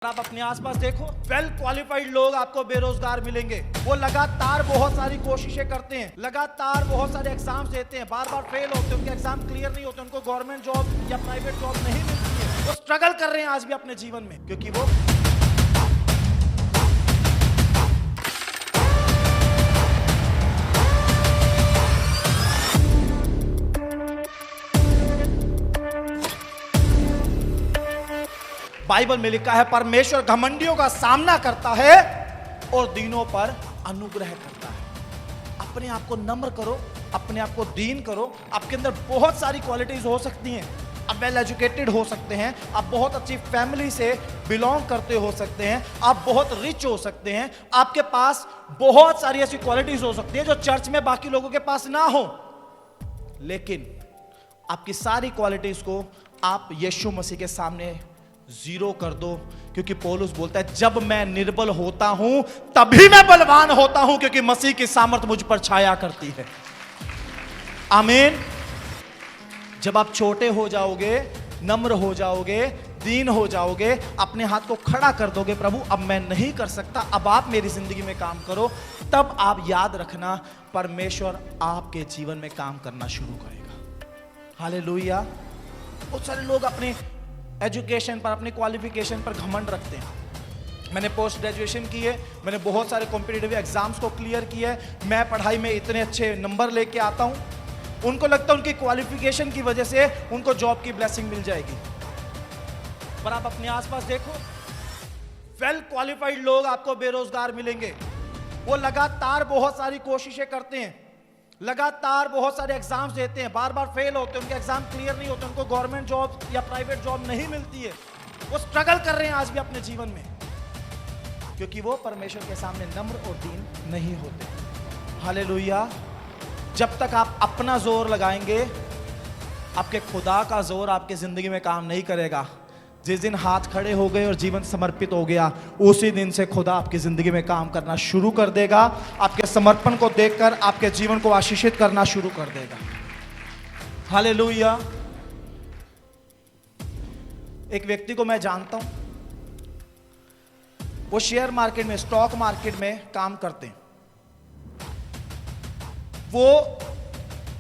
आप अपने आसपास देखो, वेल क्वालिफाइड लोग आपको बेरोजगार मिलेंगे। वो लगातार बहुत सारी कोशिशें करते हैं, लगातार बहुत सारे एग्जाम्स देते हैं, बार बार फेल होते हैं, उनके एग्जाम क्लियर नहीं होते, उनको गवर्नमेंट जॉब या प्राइवेट जॉब नहीं मिलती है। वो स्ट्रगल कर रहे हैं आज भी अपने जीवन में, क्योंकि वो बाइबल में लिखा है, परमेश्वर घमंडियों का सामना करता है और दीनों पर अनुग्रह करता है। अपने आप को नम्र करो, अपने आप को दीन करो। आपके अंदर बहुत सारी क्वालिटीज हो सकती हैं। आप वेल एजुकेटेड हो सकते हैं, आप बहुत अच्छी फैमिली से बिलोंग करते हो सकते हैं, आप बहुत रिच हो सकते हैं, आपके पास बहुत सारी ऐसी क्वालिटीज हो सकती है जो चर्च में बाकी लोगों के पास ना हो। लेकिन आपकी सारी क्वालिटीज को आप यीशु मसीह के सामने जीरो कर दो, क्योंकि पौलुस बोलता है, जब मैं निर्बल होता हूं तभी मैं बलवान होता हूं, क्योंकि मसीह की सामर्थ मुझ पर छाया करती है। आमीन। जब आप छोटे हो जाओगे, नम्र हो जाओगे, दीन हो जाओगे, अपने हाथ को खड़ा कर दोगे, प्रभु अब मैं नहीं कर सकता, अब आप मेरी जिंदगी में काम करो, तब आप याद रखना, परमेश्वर आपके जीवन में काम करना शुरू करेगा। हालेलुया। बहुत सारे लोग अपने एजुकेशन पर, अपनी क्वालिफिकेशन पर घमंड रखते हैं। मैंने पोस्ट ग्रेजुएशन की है, मैंने बहुत सारे कॉम्पिटिटिव एग्जाम्स को क्लियर किया है, मैं पढ़ाई में इतने अच्छे नंबर लेके आता हूं। उनको लगता है उनकी क्वालिफिकेशन की वजह से उनको जॉब की ब्लेसिंग मिल जाएगी। पर आप अपने आसपास देखो, वेल क्वालिफाइड लोग आपको बेरोजगार मिलेंगे। वो लगातार बहुत सारी कोशिशें करते हैं, लगातार बहुत सारे एग्जाम्स देते हैं, बार बार फेल होते हैं, उनके एग्जाम क्लियर नहीं होते, उनको गवर्नमेंट जॉब या प्राइवेट जॉब नहीं मिलती है। वो स्ट्रगल कर रहे हैं आज भी अपने जीवन में, क्योंकि वो परमेश्वर के सामने नम्र और दीन नहीं होते। हालेलुया। जब तक आप अपना जोर लगाएंगे, आपके खुदा का जोर आपकी जिंदगी में काम नहीं करेगा। जिस दिन हाथ खड़े हो गए और जीवन समर्पित हो गया, उसी दिन से खुदा आपकी जिंदगी में काम करना शुरू कर देगा। आपके समर्पण को देखकर आपके जीवन को आशीषित करना शुरू कर देगा। हालेलुया। एक व्यक्ति को मैं जानता हूं, वो शेयर मार्केट में, स्टॉक मार्केट में काम करते हैं। वो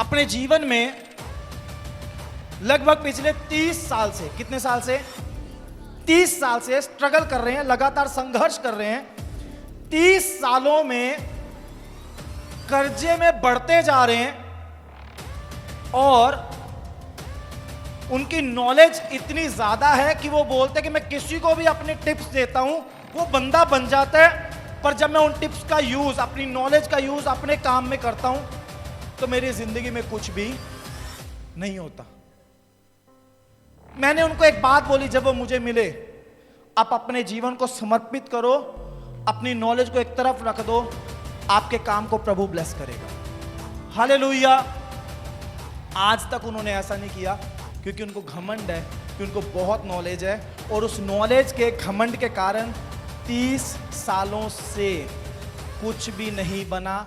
अपने जीवन में लगभग पिछले 30 साल से, कितने साल से? 30 साल से स्ट्रगल कर रहे हैं, लगातार संघर्ष कर रहे हैं। 30 सालों में कर्जे में बढ़ते जा रहे हैं और उनकी नॉलेज इतनी ज्यादा है कि वो बोलते हैं कि मैं किसी को भी अपने टिप्स देता हूं, वो बंदा बन जाता है। पर जब मैं उन टिप्स का यूज, अपनी नॉलेज का यूज अपने काम में करता हूं, तो मेरी जिंदगी में कुछ भी नहीं होता। मैंने उनको एक बात बोली जब वो मुझे मिले, आप अपने जीवन को समर्पित करो, अपनी नॉलेज को एक तरफ रख दो, आपके काम को प्रभु ब्लेस करेगा। हालेलुया। आज तक उन्होंने ऐसा नहीं किया, क्योंकि उनको घमंड है, कि उनको बहुत नॉलेज है, और उस नॉलेज के घमंड के कारण 30 सालों से कुछ भी नहीं बना,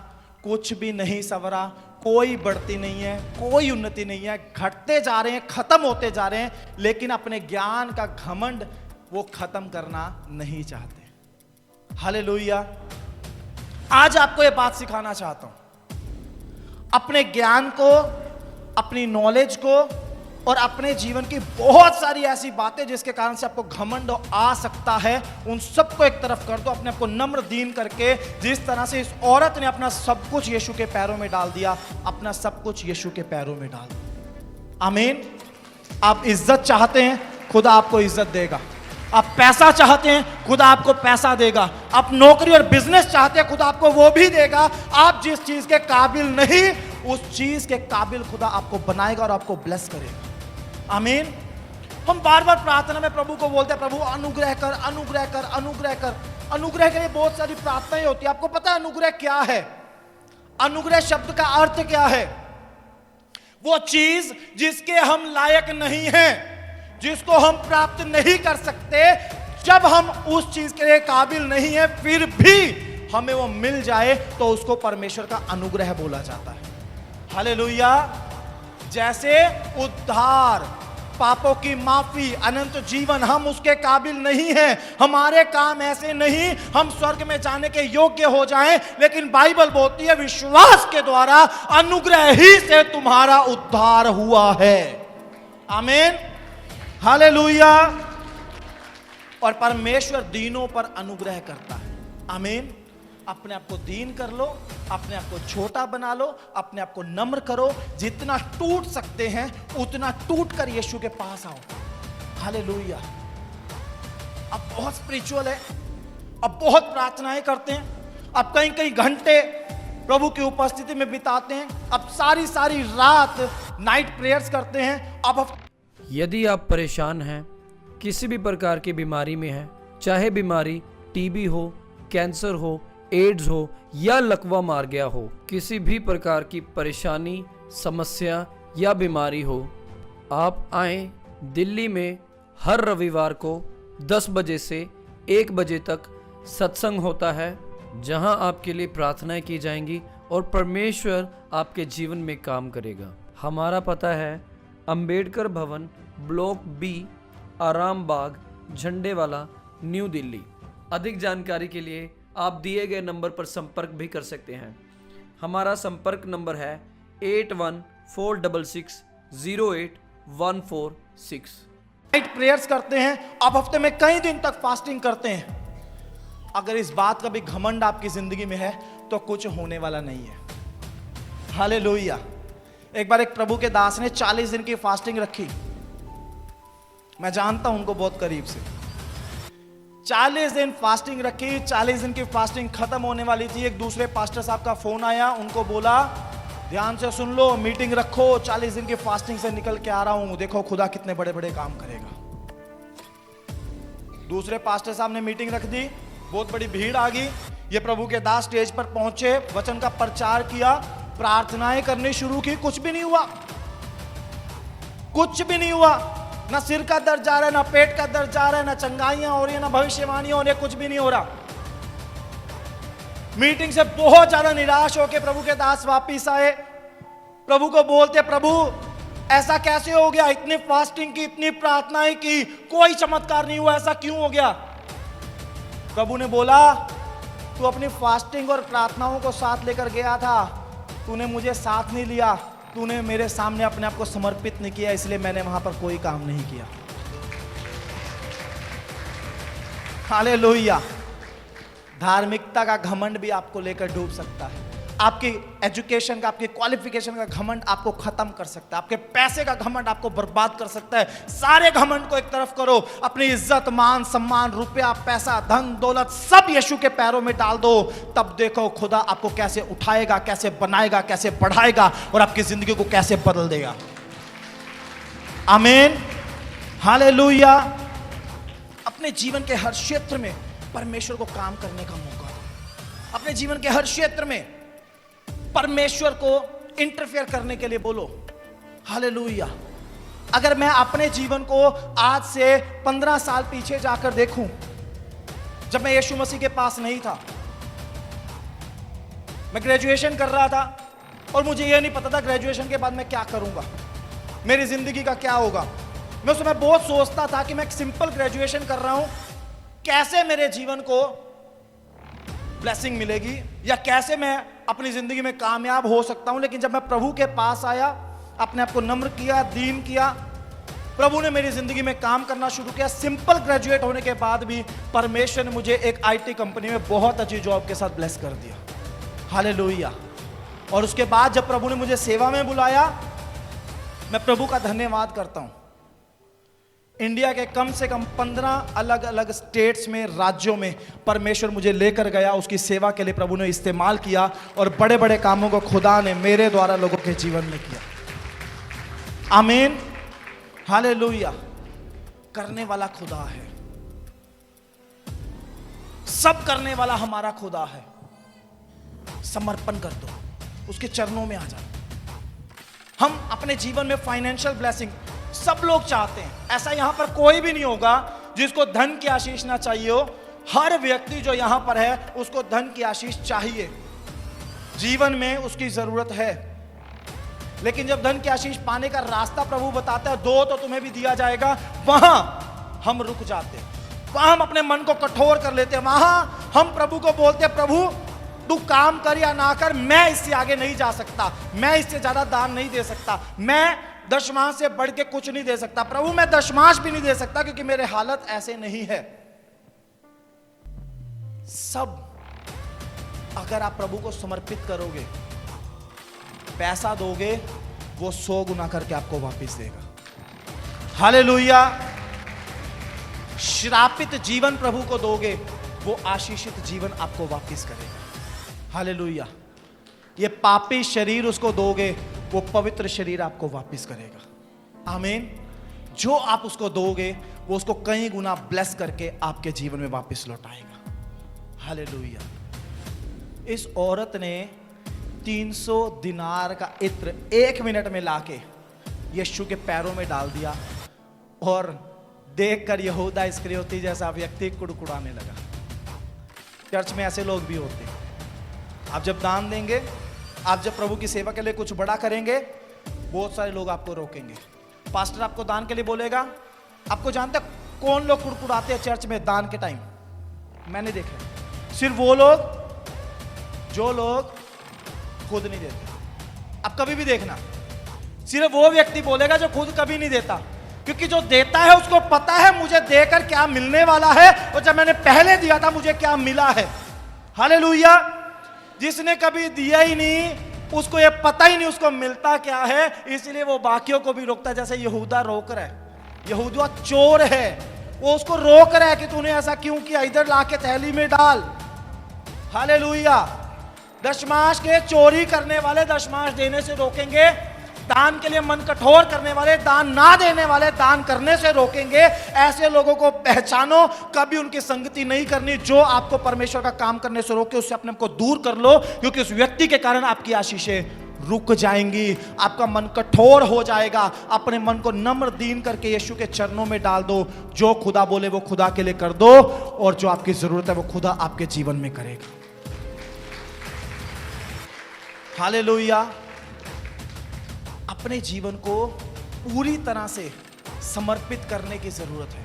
कुछ भी नहीं सवरा, कोई बढ़ती नहीं है, कोई उन्नति नहीं है, घटते जा रहे हैं, खत्म होते जा रहे हैं। लेकिन अपने ज्ञान का घमंड वो खत्म करना नहीं चाहते। हालेलुया। आज आपको ये बात सिखाना चाहता हूं, अपने ज्ञान को, अपनी नॉलेज को और अपने जीवन की बहुत सारी ऐसी बातें जिसके कारण से आपको घमंड आ सकता है, उन सबको एक तरफ कर दो, अपने आप को नम्र दीन करके। जिस तरह से इस औरत ने अपना सब कुछ यीशु के पैरों में डाल दिया, अपना सब कुछ यीशु के पैरों में डाल दिया। आमीन। आप इज्जत चाहते हैं, खुदा आपको इज्जत देगा। आप पैसा चाहते हैं, खुदा आपको पैसा देगा। आप नौकरी और बिजनेस चाहते हैं, खुदा आपको वो भी देगा। आप जिस चीज के काबिल नहीं, उस चीज के काबिल खुदा आपको बनाएगा और आपको ब्लेस करेगा। आमीन। हम बार बार प्रार्थना में प्रभु को बोलते हैं, प्रभु अनुग्रह कर, अनुग्रह कर, अनुग्रह कर। अनुग्रह के लिए बहुत सारी प्रार्थनाएं होती है। आपको पता है अनुग्रह क्या है? अनुग्रह शब्द का अर्थ क्या है? वो चीज जिसके हम लायक नहीं हैं, जिसको हम प्राप्त नहीं कर सकते, जब हम उस चीज के लिए काबिल नहीं है, फिर भी हमें वो मिल जाए, तो उसको परमेश्वर का अनुग्रह बोला जाता है। हालेलुया। जैसे उद्धार, पापों की माफी, अनंत जीवन, हम उसके काबिल नहीं हैं। हमारे काम ऐसे नहीं हम स्वर्ग में जाने के योग्य हो जाएं, लेकिन बाइबल बोलती है विश्वास के द्वारा अनुग्रह ही से तुम्हारा उद्धार हुआ है। आमीन, हालेलुया। और परमेश्वर दीनों पर अनुग्रह करता है। आमीन। अपने आप को दीन कर लो, अपने आप को छोटा बना लो, अपने आप को नम्र करो, जितना टूट सकते हैं उतना टूट कर यीशु के पास आओ। हालेलुया। अब बहुत स्पिरिचुअल है, अब बहुत प्रार्थनाएं करते हैं, अब कई कई घंटे प्रभु की उपस्थिति में बिताते हैं, अब सारी सारी रात नाइट प्रेयर्स करते हैं। अब यदि आप परेशान हैं, किसी भी प्रकार की बीमारी में हैं, चाहे बीमारी टीबी हो, कैंसर हो, एड्स हो या लकवा मार गया हो, किसी भी प्रकार की परेशानी, समस्या या बीमारी हो, आप आए। दिल्ली में हर रविवार को 10 बजे से 1 बजे तक सत्संग होता है, जहां आपके लिए प्रार्थनाएं की जाएंगी और परमेश्वर आपके जीवन में काम करेगा। हमारा पता है अंबेडकर भवन, ब्लॉक बी, आराम बाग, झंडे वाला, न्यू दिल्ली। अधिक जानकारी के लिए आप दिए गए नंबर पर संपर्क भी कर सकते हैं। हमारा संपर्क नंबर है 8146608146। नाइट प्रेयर्स करते हैं, आप हफ्ते में कई दिन तक फास्टिंग करते हैं। अगर इस बात का भी घमंड आपकी जिंदगी में है तो कुछ होने वाला नहीं है। हालेलुया। एक बार एक प्रभु के दास ने 40 दिन की फास्टिंग रखी। मैं जानता हूं उनको बहुत करीब से। 40 दिन फास्टिंग रखी, 40 दिन की फास्टिंग खत्म होने वाली थी। एक दूसरे पास्टर साहब का फोन आया, उनको बोला ध्यान से सुन लो, मीटिंग रखो, 40 दिन की फास्टिंग से निकल के आ रहा हूं, देखो खुदा कितने बड़े बड़े काम करेगा। दूसरे पास्टर साहब ने मीटिंग रख दी, बहुत बड़ी भीड़ आ गई। ये प्रभु के दास स्टेज पर पहुंचे, वचन का प्रचार किया, प्रार्थनाएं करनी शुरू की, कुछ भी नहीं हुआ, कुछ भी नहीं हुआ। ना सिर का दर्द जा रहा है, ना पेट का दर्द जा रहा है, ना चंगाइयां हो रही है, ना भविष्यवाणियां हो रही है, कुछ भी नहीं हो रहा। मीटिंग से बहुत ज्यादा निराश होकर प्रभु के दास वापिस आए। प्रभु को बोलते, प्रभु ऐसा कैसे हो गया, इतनी फास्टिंग की, इतनी प्रार्थनाएं की, कोई चमत्कार नहीं हुआ, ऐसा क्यों हो गया? प्रभु ने बोला तू अपनी फास्टिंग और प्रार्थनाओं को साथ लेकर गया था, तूने मुझे साथ नहीं लिया, तूने मेरे सामने अपने आप को समर्पित नहीं किया, इसलिए मैंने वहां पर कोई काम नहीं किया। हालेलुया। धार्मिकता का घमंड भी आपको लेकर डूब सकता है। आपकी एजुकेशन का, आपकी क्वालिफिकेशन का घमंड आपको खत्म कर सकता है। आपके पैसे का घमंड आपको बर्बाद कर सकता है। सारे घमंड को एक तरफ करो, अपनी इज्जत, मान, सम्मान, रुपया, पैसा, धन, दौलत सब यीशु के पैरों में डाल दो। तब देखो खुदा आपको कैसे उठाएगा, कैसे बनाएगा, कैसे बढ़ाएगा और आपकी जिंदगी को कैसे बदल देगा। आमीन, हालेलुया। अपने जीवन के हर क्षेत्र में परमेश्वर को काम करने का मौका दो। अपने जीवन के हर क्षेत्र में परमेश्वर को इंटरफेयर करने के लिए बोलो। हालेलुया। अगर मैं अपने जीवन को आज से 15 साल पीछे जाकर देखूं, जब मैं यीशु मसीह के पास नहीं था, मैं ग्रेजुएशन कर रहा था और मुझे यह नहीं पता था ग्रेजुएशन के बाद मैं क्या करूंगा, मेरी जिंदगी का क्या होगा। मैं उस समय बहुत सोचता था कि मैं एक सिंपल ग्रेजुएशन कर रहा हूं, कैसे मेरे जीवन को ब्लेसिंग मिलेगी या कैसे मैं अपनी जिंदगी में कामयाब हो सकता हूं। लेकिन जब मैं प्रभु के पास आया, अपने आप को नम्र किया, दीन किया, प्रभु ने मेरी जिंदगी में काम करना शुरू किया। सिंपल ग्रेजुएट होने के बाद भी परमेश्वर ने मुझे एक आईटी कंपनी में बहुत अच्छी जॉब के साथ ब्लेस कर दिया। हालेलुया। और उसके बाद जब प्रभु ने मुझे सेवा में बुलाया, मैं प्रभु का धन्यवाद करता हूं। इंडिया के कम से कम 15 अलग अलग स्टेट्स में, राज्यों में परमेश्वर मुझे लेकर गया, उसकी सेवा के लिए प्रभु ने इस्तेमाल किया और बड़े बड़े कामों को खुदा ने मेरे द्वारा लोगों के जीवन में किया। आमीन, हालेलुया। करने वाला खुदा है, सब करने वाला हमारा खुदा है। समर्पण कर दो, उसके चरणों में आ जाओ। हम अपने जीवन में फाइनेंशियल ब्लेसिंग सब लोग चाहते हैं, ऐसा यहां पर कोई भी नहीं होगा जिसको धन की आशीष ना चाहिए हो। हर व्यक्ति जो यहां पर है उसको धन की आशीष चाहिए, जीवन में उसकी जरूरत है। लेकिन जब धन की आशीष पाने का रास्ता प्रभु बताता है, दो तो तुम्हें भी दिया जाएगा, वहां हम रुक जाते हैं, वहां हम अपने मन को कठोर कर लेते हैं, वहां हम प्रभु को बोलते हैं, प्रभु तू काम कर या ना कर, मैं इससे आगे नहीं जा सकता, मैं इससे ज्यादा दान नहीं दे सकता, मैं दशमांश से बढ़ के कुछ नहीं दे सकता, प्रभु मैं दशमांश भी नहीं दे सकता क्योंकि मेरे हालत ऐसे नहीं है। सब अगर आप प्रभु को समर्पित करोगे, पैसा दोगे, वो 100 गुना करके आपको वापस देगा। हालेलुया। श्रापित जीवन प्रभु को दोगे, वो आशीषित जीवन आपको वापस करेगा। हालेलुया। ये पापी शरीर उसको दोगे, वो पवित्र शरीर आपको वापस करेगा। आमीन। जो आप उसको दोगे, वो उसको कई गुना ब्लेस करके आपके जीवन में वापस लौटाएगा। हालेलुया। इस औरत ने 300 दिनार का इत्र 1 मिनट में लाके यीशु के पैरों में डाल दिया और देखकर यहूदा इस्करियोती जैसा व्यक्ति कुड़कुड़ाने लगा। चर्च में ऐसे लोग भी होते हैं। आप जब दान देंगे, आप जब प्रभु की सेवा के लिए कुछ बड़ा करेंगे, बहुत सारे लोग आपको रोकेंगे। पास्टर आपको दान के लिए बोलेगा। आपको जानते हैं कौन लोग कुड़कुड़ाते हैं चर्च में दान के टाइम? मैंने देखा, सिर्फ वो लोग जो लोग खुद नहीं देते। अब कभी भी देखना, सिर्फ वो व्यक्ति बोलेगा जो खुद कभी नहीं देता, क्योंकि जो देता है उसको पता है मुझे देकर क्या मिलने वाला है, और जब मैंने पहले दिया था मुझे क्या मिला है। हालेलुया। जिसने कभी दिया ही नहीं, उसको ये पता ही नहीं उसको मिलता क्या है, इसलिए वो बाकियों को भी रोकता है। जैसे यहूदा रोक रहा है, यहूदा चोर है, वो उसको रोक रहा है कि तूने ऐसा क्यों किया, इधर लाके थैली में डाल। हालेलुया। दशमांश के चोरी करने वाले दशमांश देने से रोकेंगे, दान के लिए मन कठोर करने वाले, दान ना देने वाले दान करने से रोकेंगे। ऐसे लोगों को पहचानो, कभी उनकी संगति नहीं करनी। जो आपको परमेश्वर का काम करने से रोके, उससे अपने आप को दूर कर लो, क्योंकि उस व्यक्ति के कारण आपकी आशीषें रुक जाएंगी, आपका मन कठोर हो जाएगा। अपने मन को नम्र दीन करके यीशु के चरणों में डाल दो। जो खुदा बोले वो खुदा के लिए कर दो, और जो आपकी जरूरत है वो खुदा आपके जीवन में करेगा। हालेलुया। अपने जीवन को पूरी तरह से समर्पित करने की जरूरत है।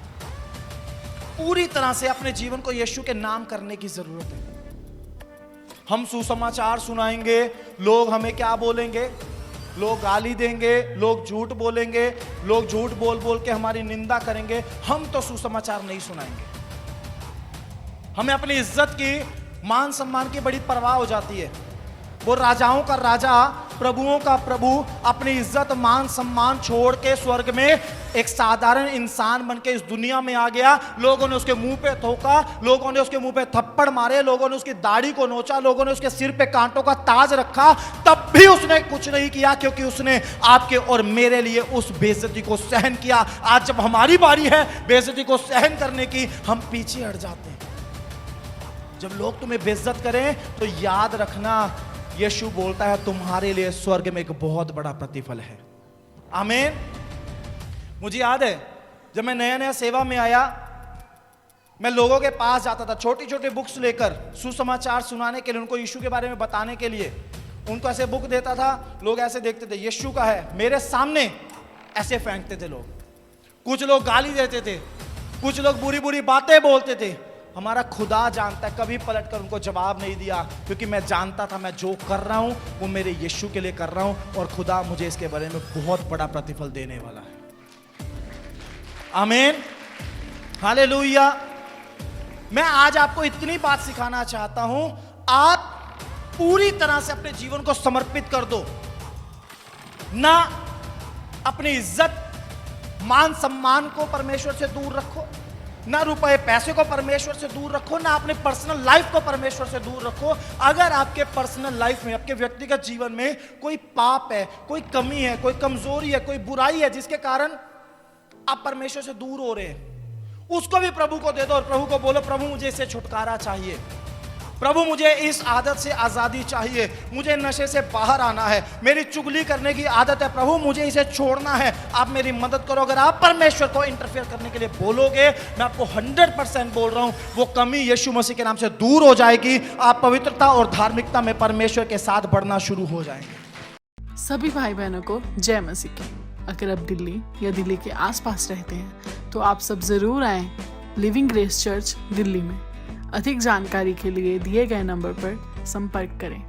पूरी तरह से अपने जीवन को यीशु के नाम करने की जरूरत है। हम सुसमाचार सुनाएंगे, लोग हमें क्या बोलेंगे? लोग गाली देंगे, लोग झूठ बोलेंगे, लोग झूठ बोल बोल के हमारी निंदा करेंगे। हम तो सुसमाचार नहीं सुनाएंगे। हमें अपनी इज्जत की, मान सम्मान की बड़ी परवाह हो जाती है। वो राजाओं का राजा, प्रभुओं का प्रभु अपनी इज्जत मान सम्मान छोड़ के स्वर्ग में एक साधारण इंसान बन के इस दुनिया में आ गया। लोगों ने उसके मुंह पे थूका, लोगों ने उसके मुंह पे थप्पड़ मारे, लोगों ने उसकी दाढ़ी को नोचा, लोगों ने उसके सिर पे कांटों का ताज रखा, तब भी उसने कुछ नहीं किया, क्योंकि उसने आपके और मेरे लिए उस बेइज्जती को सहन किया। आज जब हमारी बारी है बेइज्जती को सहन करने की, हम पीछे हट जाते हैं। जब लोग तुम्हें बेइज्जत करें तो याद रखना, यीशु बोलता है तुम्हारे लिए स्वर्ग में एक बहुत बड़ा प्रतिफल है। आमीन। मुझे याद है जब मैं नया नया सेवा में आया, मैं लोगों के पास जाता था छोटी छोटी बुक्स लेकर, सुसमाचार सुनाने के लिए, उनको यीशु के बारे में बताने के लिए। उनको ऐसे बुक देता था, लोग ऐसे देखते थे यीशु का है, मेरे सामने ऐसे फेंकते थे लोग। कुछ लोग गाली देते थे, कुछ लोग बुरी बुरी बातें बोलते थे। हमारा खुदा जानता है, कभी पलट कर उनको जवाब नहीं दिया, क्योंकि मैं जानता था मैं जो कर रहा हूं वो मेरे यीशु के लिए कर रहा हूं, और खुदा मुझे इसके बारे में बहुत बड़ा प्रतिफल देने वाला है। आमीन। हालेलुया। मैं आज आपको इतनी बात सिखाना चाहता हूं, आप पूरी तरह से अपने जीवन को समर्पित कर दो। ना अपनी इज्जत मान सम्मान को परमेश्वर से दूर रखो, ना रुपए पैसे को परमेश्वर से दूर रखो, ना अपने पर्सनल लाइफ को परमेश्वर से दूर रखो। अगर आपके पर्सनल लाइफ में, आपके व्यक्तिगत जीवन में कोई पाप है, कोई कमी है, कोई कमजोरी है, कोई बुराई है जिसके कारण आप परमेश्वर से दूर हो रहे हैं, उसको भी प्रभु को दे दो और प्रभु को बोलो, प्रभु मुझे इससे छुटकारा चाहिए, प्रभु मुझे इस आदत से आजादी चाहिए, मुझे नशे से बाहर आना है, मेरी चुगली करने की आदत है, प्रभु मुझे इसे छोड़ना है, आप मेरी मदद करो। अगर आप परमेश्वर को इंटरफेयर करने के लिए बोलोगे, मैं आपको 100% बोल रहा हूं, वो कमी यीशु मसीह के नाम से दूर हो जाएगी। आप पवित्रता और धार्मिकता में परमेश्वर के साथ बढ़ना शुरू हो जाएंगे। सभी भाई बहनों को जय मसीह की। अगर आप दिल्ली या दिल्ली के आसपास रहते हैं तो आप सब जरूर आएं लिविंग ग्रेस चर्च दिल्ली में। अधिक जानकारी के लिए दिए गए नंबर पर संपर्क करें।